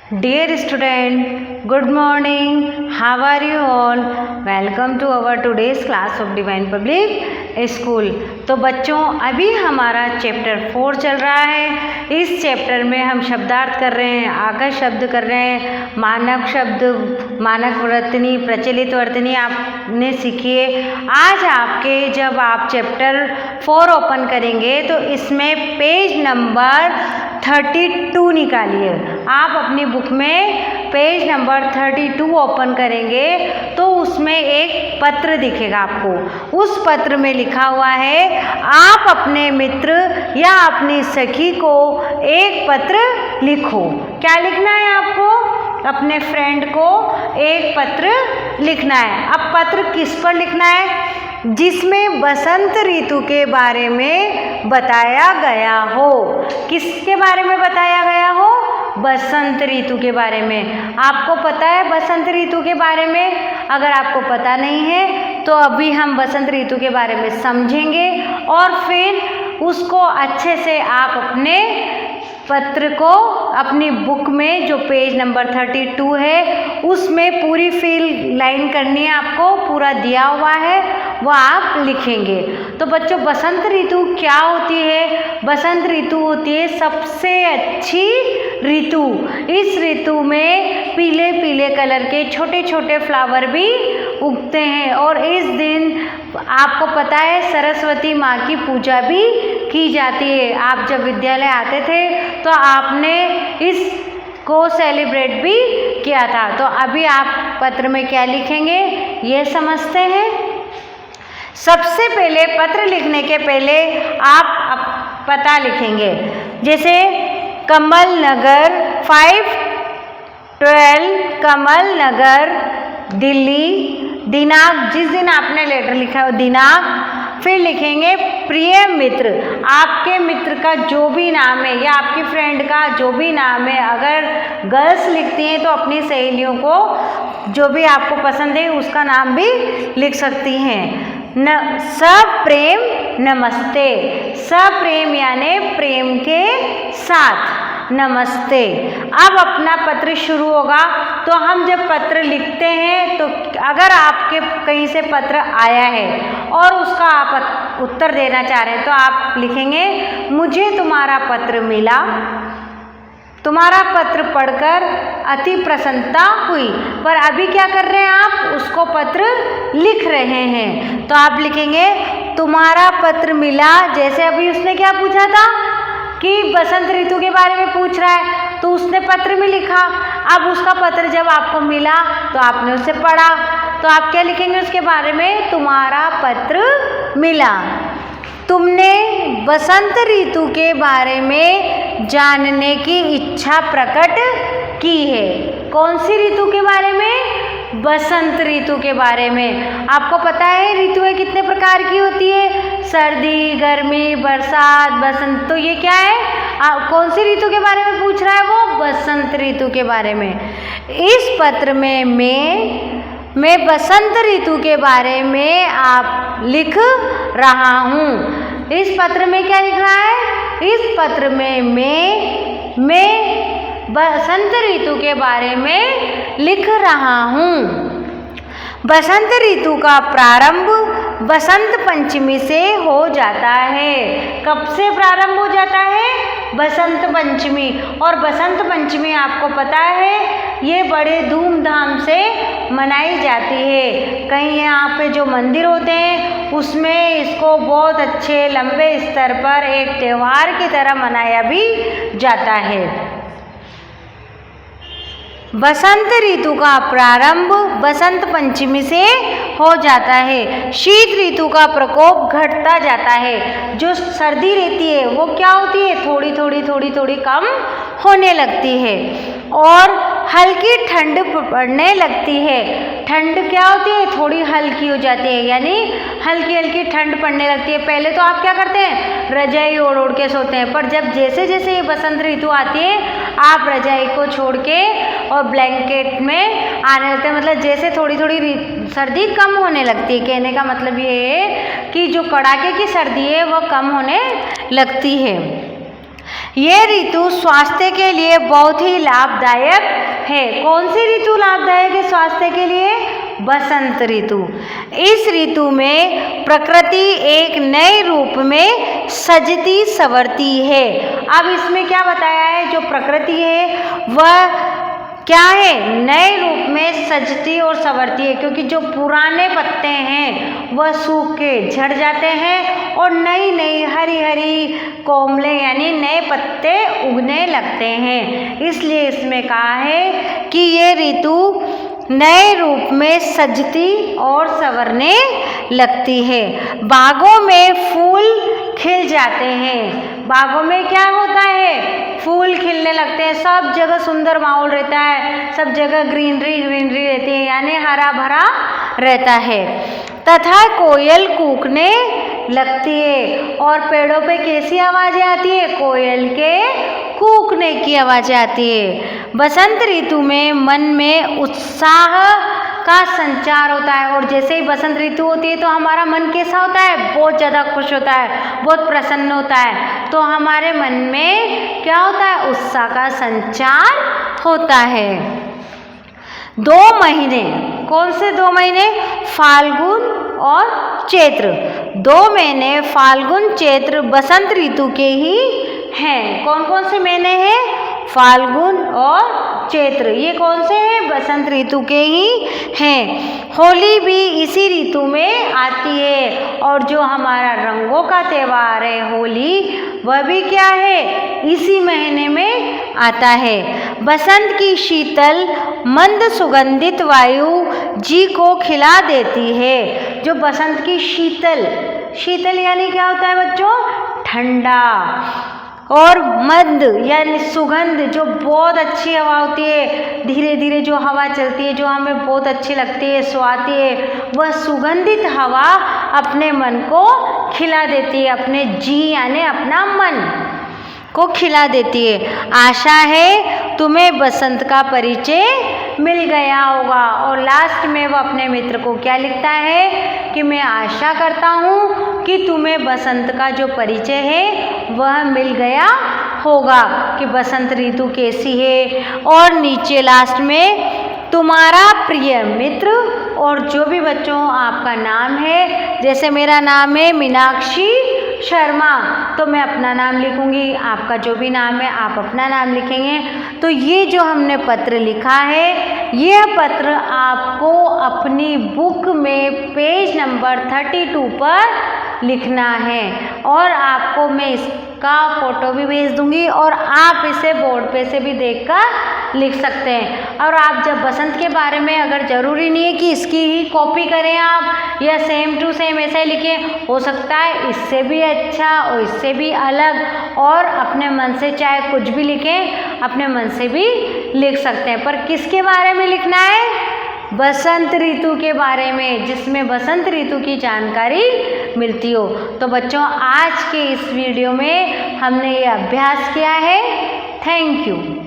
Dear student, good morning. How are you all? Welcome to our today's class of Divine Public School. तो बच्चों अभी हमारा chapter 4 चल रहा है। इस चैप्टर में हम शब्दार्थ कर रहे हैं, आकर शब्द कर रहे हैं, मानक शब्द, मानक वर्तनी, प्रचलित वर्तनी आपने सीखी है। आज आपके जब आप चैप्टर 4 ओपन करेंगे तो इसमें पेज नंबर 32 निकालिए। आप अपनी बुक में पेज नंबर 32 ओपन करेंगे तो उसमें एक पत्र दिखेगा आपको। उस पत्र में लिखा हुआ है, आप अपने मित्र या अपनी सखी को एक पत्र लिखो। क्या लिखना है आपको? अपने फ्रेंड को एक पत्र लिखना है। अब पत्र किस पर लिखना है? जिसमें बसंत ऋतु के बारे में बताया गया हो। किसके बारे में बताया गया हो? बसंत ऋतु के बारे में। आपको पता है बसंत ऋतु के बारे में? अगर आपको पता नहीं है तो अभी हम बसंत ऋतु के बारे में समझेंगे और फिर उसको अच्छे से आप अपने पत्र को अपनी बुक में जो पेज नंबर 32 है उसमें पूरी फिल लाइन करनी है। आपको पूरा दिया हुआ है, वो आप लिखेंगे। तो बच्चों बसंत ऋतु क्या होती है? बसंत ऋतु होती है सबसे अच्छी ऋतु। इस ऋतु में पीले पीले कलर के छोटे छोटे फ्लावर भी उगते हैं और इस दिन आपको पता है सरस्वती माँ की पूजा भी की जाती है। आप जब विद्यालय आते थे तो आपने इस को सेलिब्रेट भी किया था। तो अभी आप पत्र में क्या लिखेंगे ये समझते हैं। सबसे पहले पत्र लिखने के पहले आप पता लिखेंगे। जैसे कमल नगर 512 कमल नगर दिल्ली। दिनांक, जिस दिन आपने लेटर लिखा है दिनांक। फिर लिखेंगे प्रिय मित्र, आपके मित्र का जो भी नाम है या आपकी फ्रेंड का जो भी नाम है। अगर गर्ल्स लिखती हैं तो अपनी सहेलियों को जो भी आपको पसंद है उसका नाम भी लिख सकती हैं। सप्रेम नमस्ते। सप्रेम यानी प्रेम के साथ नमस्ते। अब अपना पत्र शुरू होगा। तो हम जब पत्र लिखते हैं तो अगर आपके कहीं से पत्र आया है और उसका आप उत्तर देना चाह रहे हैं तो आप लिखेंगे, मुझे तुम्हारा पत्र मिला, तुम्हारा पत्र पढ़कर अति प्रसन्नता हुई। पर अभी क्या कर रहे हैं आप? उसको पत्र लिख रहे हैं। तो आप लिखेंगे तुम्हारा पत्र मिला। जैसे अभी उसने क्या पूछा था कि बसंत ऋतु के बारे में पूछ रहा है तो उसने पत्र में लिखा। अब उसका पत्र जब आपको मिला तो आपने उसे पढ़ा तो आप क्या लिखेंगे उसके बारे में? तुम्हारा पत्र मिला। तुमने बसंत ऋतु के बारे में जानने की इच्छा प्रकट की है। कौन सी ऋतु के बारे में? बसंत ऋतु के बारे में। आपको पता है ऋतुएं कितने प्रकार की होती है? सर्दी, गर्मी, बरसात, बसंत। तो ये क्या है? कौन सी ऋतु के बारे में पूछ रहा है वो? बसंत ऋतु के बारे में। इस पत्र में मैं बसंत ऋतु के बारे में आप लिख रहा हूँ। इस पत्र में क्या लिख रहा है? इस पत्र में मैं बसंत ऋतु के बारे में लिख रहा हूँ। बसंत ऋतु का प्रारंभ बसंत पंचमी से हो जाता है। कब से प्रारंभ हो जाता है? बसंत पंचमी। और बसंत पंचमी आपको पता है ये बड़े धूमधाम से मनाई जाती है। कहीं यहाँ पे जो मंदिर होते हैं उसमें इसको बहुत अच्छे लंबे स्तर पर एक त्योहार की तरह मनाया भी जाता है। बसंत ऋतु का प्रारंभ बसंत पंचमी से हो जाता है। शीत ऋतु का प्रकोप घटता जाता है। जो सर्दी रहती है वो क्या होती है? थोड़ी थोड़ी कम होने लगती है और हल्की ठंड पड़ने लगती है। ठंड क्या होती है? थोड़ी हल्की हो जाती है, यानी हल्की हल्की ठंड पड़ने लगती है। पहले तो आप क्या करते हैं? रजाई ओढ़ ओढ़ के सोते हैं। पर जब जैसे जैसे ये बसंत ऋतु आती है आप रजाई को छोड़ के और ब्लैंकेट में आने लगते हैं। मतलब जैसे थोड़ी थोड़ी सर्दी कम होने लगती है। कहने का मतलब ये है कि जो कड़ाके की सर्दी है वो कम होने लगती है। ये ऋतु स्वास्थ्य के लिए बहुत ही लाभदायक है। कौन सी ऋतु लाभदायक है स्वास्थ्य के लिए? बसंत ऋतु। इस ऋतु में प्रकृति एक नए रूप में सजती संवरती है। अब इसमें क्या बताया है, जो प्रकृति है वह क्या है, नए रूप में सजती और संवरती है, क्योंकि जो पुराने पत्ते हैं वह सूख के झड़ जाते हैं और नई नई हरी हरी कोमले यानी नए पत्ते उगने लगते हैं। इसलिए इसमें कहा है कि ये ऋतु नए रूप में सजती और संवरने लगती है। बागों में फूल खिल जाते हैं। बागों में क्या होता है, फूल खिलने लगते हैं, सब जगह सुंदर माहौल रहता है, सब जगह ग्रीनरी ग्रीनरी रहती है यानी हरा भरा रहता है। तथा कोयल कूकने लगती है और पेड़ों पे कैसी आवाज़ें आती है, कोयल के कूकने की आवाज़ें आती है। बसंत ऋतु में मन में उत्साह का संचार होता है और जैसे ही बसंत ऋतु होती है तो हमारा मन कैसा होता है, बहुत ज़्यादा खुश होता है, बहुत प्रसन्न होता है। तो हमारे मन में क्या होता है, उत्साह का संचार होता है। 2 महीने, कौन से 2 महीने, फाल्गुन और चैत्र। 2 महीने फाल्गुन चैत्र बसंत ऋतु के ही हैं। कौन कौन से महीने हैं, फाल्गुन और चैत्र, ये कौन से हैं, बसंत ऋतु के ही हैं। होली भी इसी ऋतु में आती है और जो हमारा रंगों का त्यौहार है होली, वह भी क्या है, इसी महीने में आता है। बसंत की शीतल मंद सुगंधित वायु जी को खिला देती है। जो बसंत की शीतल, शीतल यानी क्या होता है बच्चों, ठंडा, और मंद यानी सुगंध, जो बहुत अच्छी हवा होती है, धीरे धीरे जो हवा चलती है जो हमें बहुत अच्छी लगती है, सुहाती है, वह सुगंधित हवा अपने मन को खिला देती है, अपने जी यानी अपना मन को खिला देती है। आशा है तुम्हें बसंत का परिचय मिल गया होगा। और लास्ट में वो अपने मित्र को क्या लिखता है कि मैं आशा करता हूँ कि तुम्हें बसंत का जो परिचय है वह मिल गया होगा कि बसंत ऋतु कैसी है। और नीचे लास्ट में तुम्हारा प्रिय मित्र, और जो भी बच्चों आपका नाम है, जैसे मेरा नाम है मीनाक्षी शर्मा तो मैं अपना नाम लिखूंगी, आपका जो भी नाम है आप अपना नाम लिखेंगे। तो ये जो हमने पत्र लिखा है, यह पत्र आपको अपनी बुक में पेज नंबर 32 पर लिखना है और आपको मैं इसका फ़ोटो भी भेज दूंगी और आप इसे बोर्ड पे से भी देखकर लिख सकते हैं। और आप जब बसंत के बारे में, अगर ज़रूरी नहीं है कि इसकी ही कॉपी करें आप या सेम टू सेम ऐसे लिखें, हो सकता है इससे भी अच्छा और इससे भी अलग, और अपने मन से चाहे कुछ भी लिखें, अपने मन से भी लिख सकते हैं। पर किसके बारे में लिखना है, बसंत ऋतु के बारे में, जिसमें बसंत ऋतु की जानकारी मिलती हो। तो बच्चों आज के इस वीडियो में हमने ये अभ्यास किया है। Thank you.